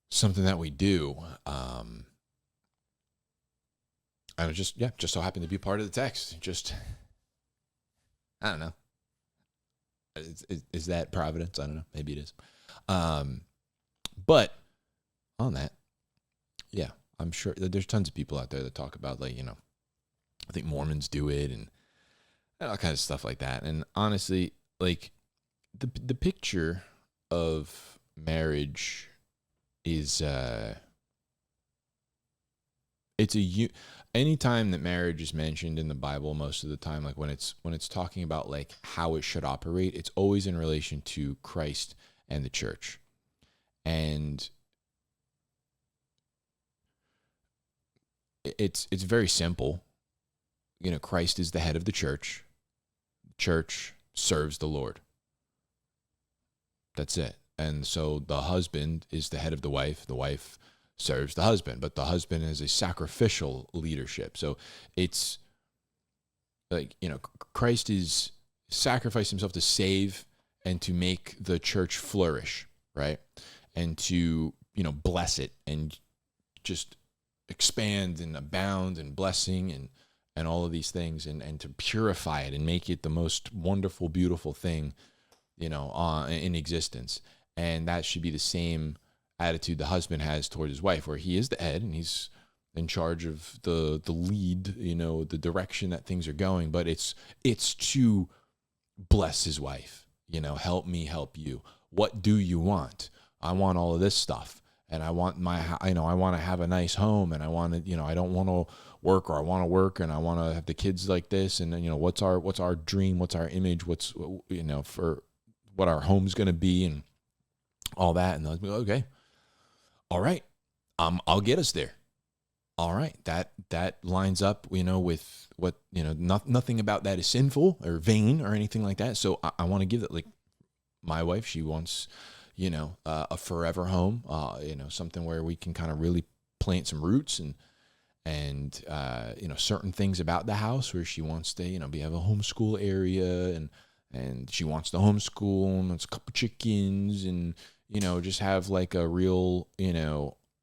something that we do. I was just so happened to be part of the text. I don't know. Is that providence? I don't know. Maybe it is. But on that, I'm sure that there's tons of people out there that talk about like, I think Mormons do it and all kinds of stuff like that. And honestly, like the picture of marriage is anytime that marriage is mentioned in the Bible, most of the time, like when it's talking about like how it should operate, it's always in relation to Christ and the church. And it's very simple. Christ is the head of the church. The church serves the Lord. That's it. And so the husband is the head of the wife. The wife serves the husband, but the husband is a sacrificial leadership. So it's like, Christ is sacrificed himself to save and to make the church flourish, right? And to, bless it and just expand and abound and blessing and all of these things, and to purify it and make it the most wonderful, beautiful thing, in existence. And that should be the same attitude the husband has toward his wife, where he is the head and he's in charge of the lead, the direction that things are going. But it's to bless his wife, help me help you. What do you want? I want all of this stuff, and I want I want to have a nice home, and I want to, I don't want to work, or I want to work, and I want to have the kids like this, and what's our dream, what's our image, what's for what our home's going to be, and all that. And they'll be okay, all right, I'll get us there. All right, that lines up, with what, nothing about that is sinful or vain or anything like that. So I want to give that, like my wife, she wants, a forever home, something where we can kind of really plant some roots, and certain things about the house where she wants to, we have a homeschool area, and she wants to homeschool, and it's a couple chickens, and, just have like a real,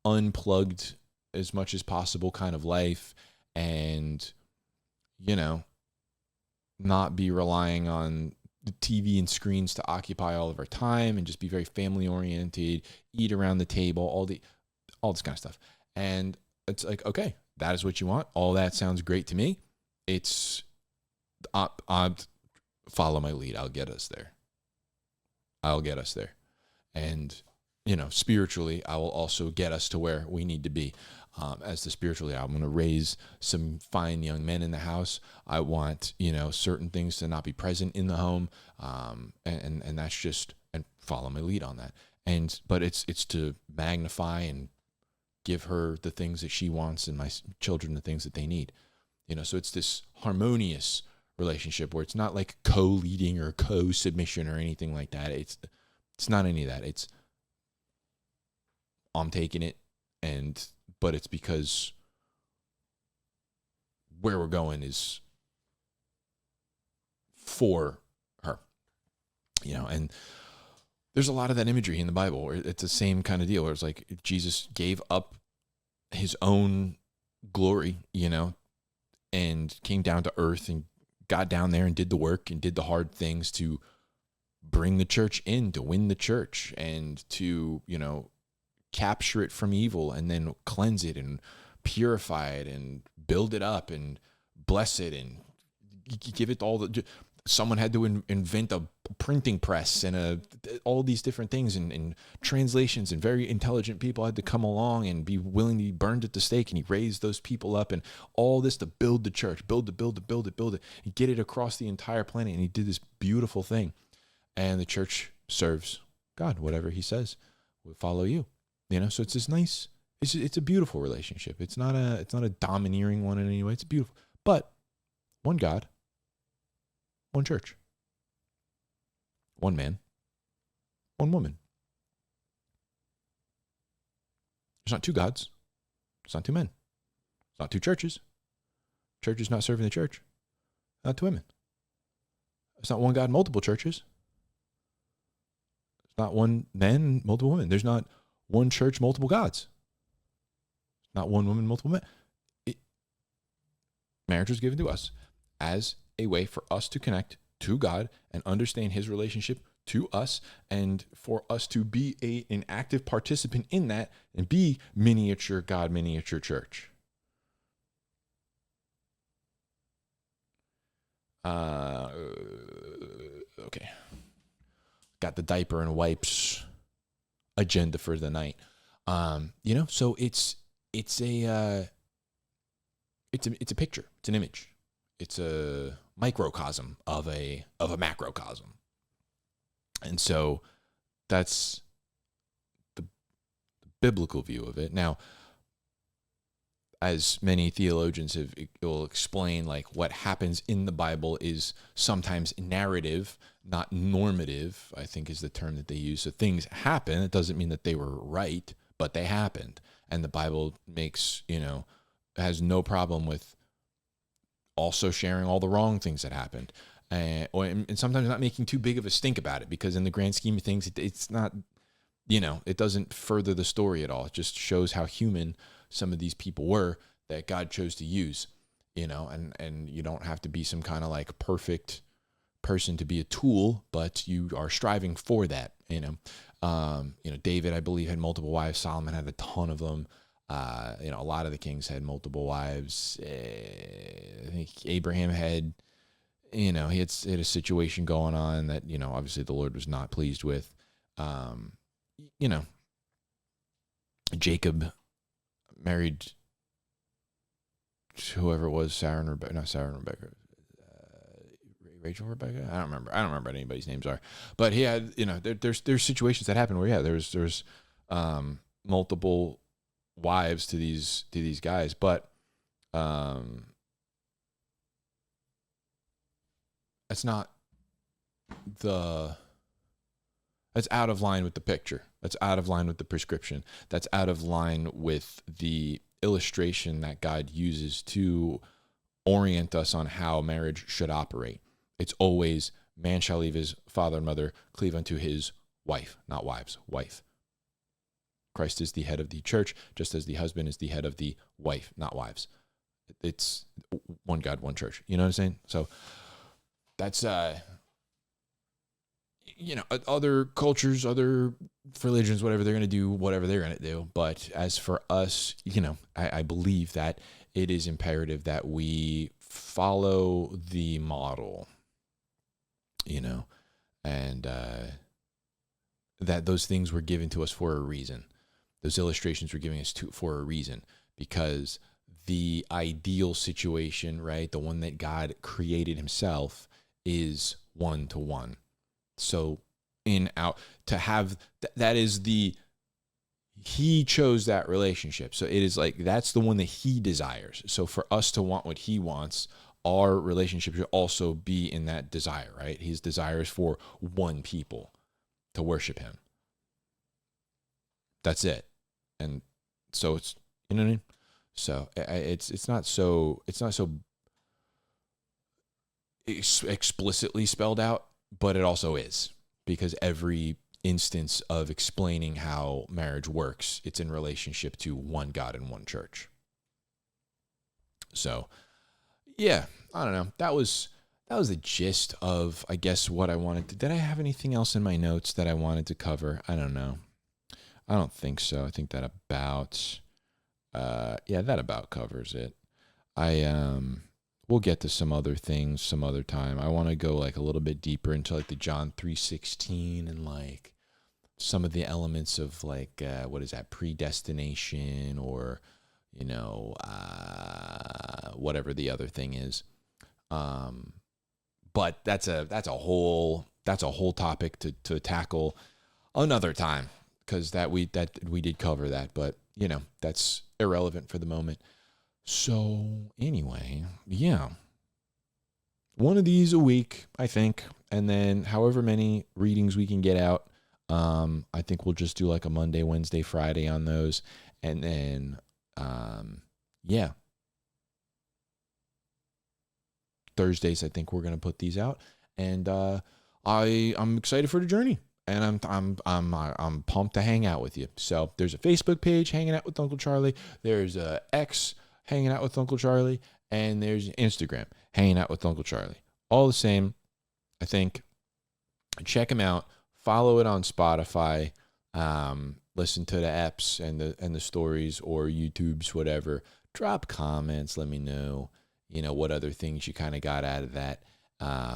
unplugged as much as possible kind of life, and, not be relying on the TV and screens to occupy all of our time, and just be very family oriented, eat around the table, all this kind of stuff. And it's like, okay, that is what you want. All that sounds great to me. It's, I'll follow my lead. I'll get us there. And, spiritually, I will also get us to where we need to be. As the spiritually, I'm going to raise some fine young men in the house. I want, certain things to not be present in the home. And that's just, and follow my lead on that. But it's to magnify and give her the things that she wants, and my children the things that they need. So it's this harmonious relationship where it's not like co-leading or co-submission or anything like that. It's not any of that. It's I'm taking it, but it's because where we're going is for her, and there's a lot of that imagery in the Bible where it's the same kind of deal where it's like Jesus gave up his own glory, and came down to earth and got down there and did the work and did the hard things to bring the church in, to win the church, and to, capture it from evil and then cleanse it and purify it and build it up and bless it and give it all the... Someone had to invent a printing press and all these different things and translations, and very intelligent people had to come along and be willing to be burned at the stake, and he raised those people up and all this to build the church, build it, and get it across the entire planet. And he did this beautiful thing, and the church serves God. Whatever he says, we'll follow you. So it's this nice. It's a beautiful relationship. It's not a domineering one in any way. It's beautiful, but one God. One church, one man, one woman. There's not two gods. It's not two men. It's not two churches. Church is not serving the church. Not two women. It's not one God, multiple churches. It's not one man, multiple women. There's not one church, multiple gods. It's not one woman, multiple men. Marriage was given to us as a way for us to connect to God and understand his relationship to us, and for us to be an active participant in that and be miniature God, miniature church. Okay. Got the diaper and wipes agenda for the night. So it's a picture. It's an image. It's a microcosm of a macrocosm. And so that's the biblical view of it. Now, as many theologians will explain, like what happens in the Bible is sometimes narrative, not normative, I think is the term that they use. So things happen. It doesn't mean that they were right, but they happened. And the Bible has no problem with also sharing all the wrong things that happened, and sometimes not making too big of a stink about it, because in the grand scheme of things, it's not, it doesn't further the story at all. It just shows how human some of these people were that God chose to use, and you don't have to be some kind of like perfect person to be a tool, but you are striving for that, David, I believe, had multiple wives. Solomon had a ton of them. A lot of the kings had multiple wives. I think Abraham had, he had a situation going on that, obviously the Lord was not pleased with. Jacob married whoever it was, Rachel, Rebecca. I don't remember what anybody's names are, but he had, there's situations that happen where, there's multiple wives to these guys, but that's out of line with the picture. That's out of line with the prescription. That's out of line with the illustration that God uses to orient us on how marriage should operate. It's always, man shall leave his father and mother, cleave unto his wife, not wives, wife. Christ is the head of the church, just as the husband is the head of the wife, not wives. It's one God, one church. You know what I'm saying? So that's, other cultures, other religions, whatever, they're going to do whatever they're going to do. But as for us, I believe that it is imperative that we follow the model, and that those things were given to us for a reason. Those illustrations were giving us for a reason, because the ideal situation, right, the one that God created himself, is one-to-one. So that is the he chose that relationship. So it is like, that's the one that he desires. So for us to want what he wants, our relationship should also be in that desire, right? His desire is for one people to worship him. That's it. And so it's, you know what I mean? So it's not so explicitly spelled out, but it also is, because every instance of explaining how marriage works, it's in relationship to one God and one church. So yeah, I don't know. That was the gist of, I guess, what I wanted to. Did I have anything else in my notes that I wanted to cover? I don't know. I don't think so. I think that about that about covers it. We'll get to some other things some other time. I want to go like a little bit deeper into like the John 3:16 and like some of the elements of like what is that, predestination, or whatever the other thing is. But that's a whole topic to tackle another time, because we did cover that, but that's irrelevant for the moment. So anyway, yeah, one of these a week, I think, and then however many readings we can get out. I think we'll just do like a Monday, Wednesday, Friday on those, and then Thursdays, I think we're gonna put these out, and I'm excited for the journey, and I'm pumped to hang out with you. So there's a Facebook page, Hanging Out with Uncle Charlie. There's a X, Hanging Out with Uncle Charlie, and there's Instagram, Hanging Out with Uncle Charlie. All the same, I think. Check them out. Follow it on Spotify. Listen to the apps and the stories, or YouTube's, whatever. Drop comments. Let me know, what other things you kind of got out of that,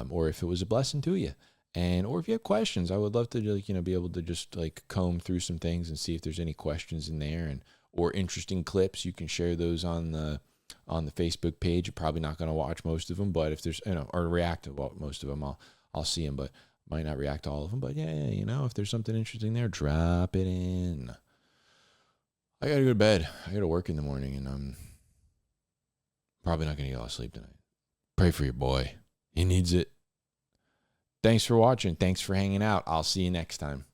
or if it was a blessing to you. And or if you have questions, I would love to be able to just like comb through some things and see if there's any questions in there, and or interesting clips. You can share those on the Facebook page. You're probably not going to watch most of them, but if there's or react to most of them, I'll see them, but might not react to all of them. But yeah, if there's something interesting there, drop it in. I gotta go to bed. I gotta work in the morning, and I'm probably not gonna get a lot of sleep tonight. Pray for your boy. He needs it. Thanks for watching. Thanks for hanging out. I'll see you next time.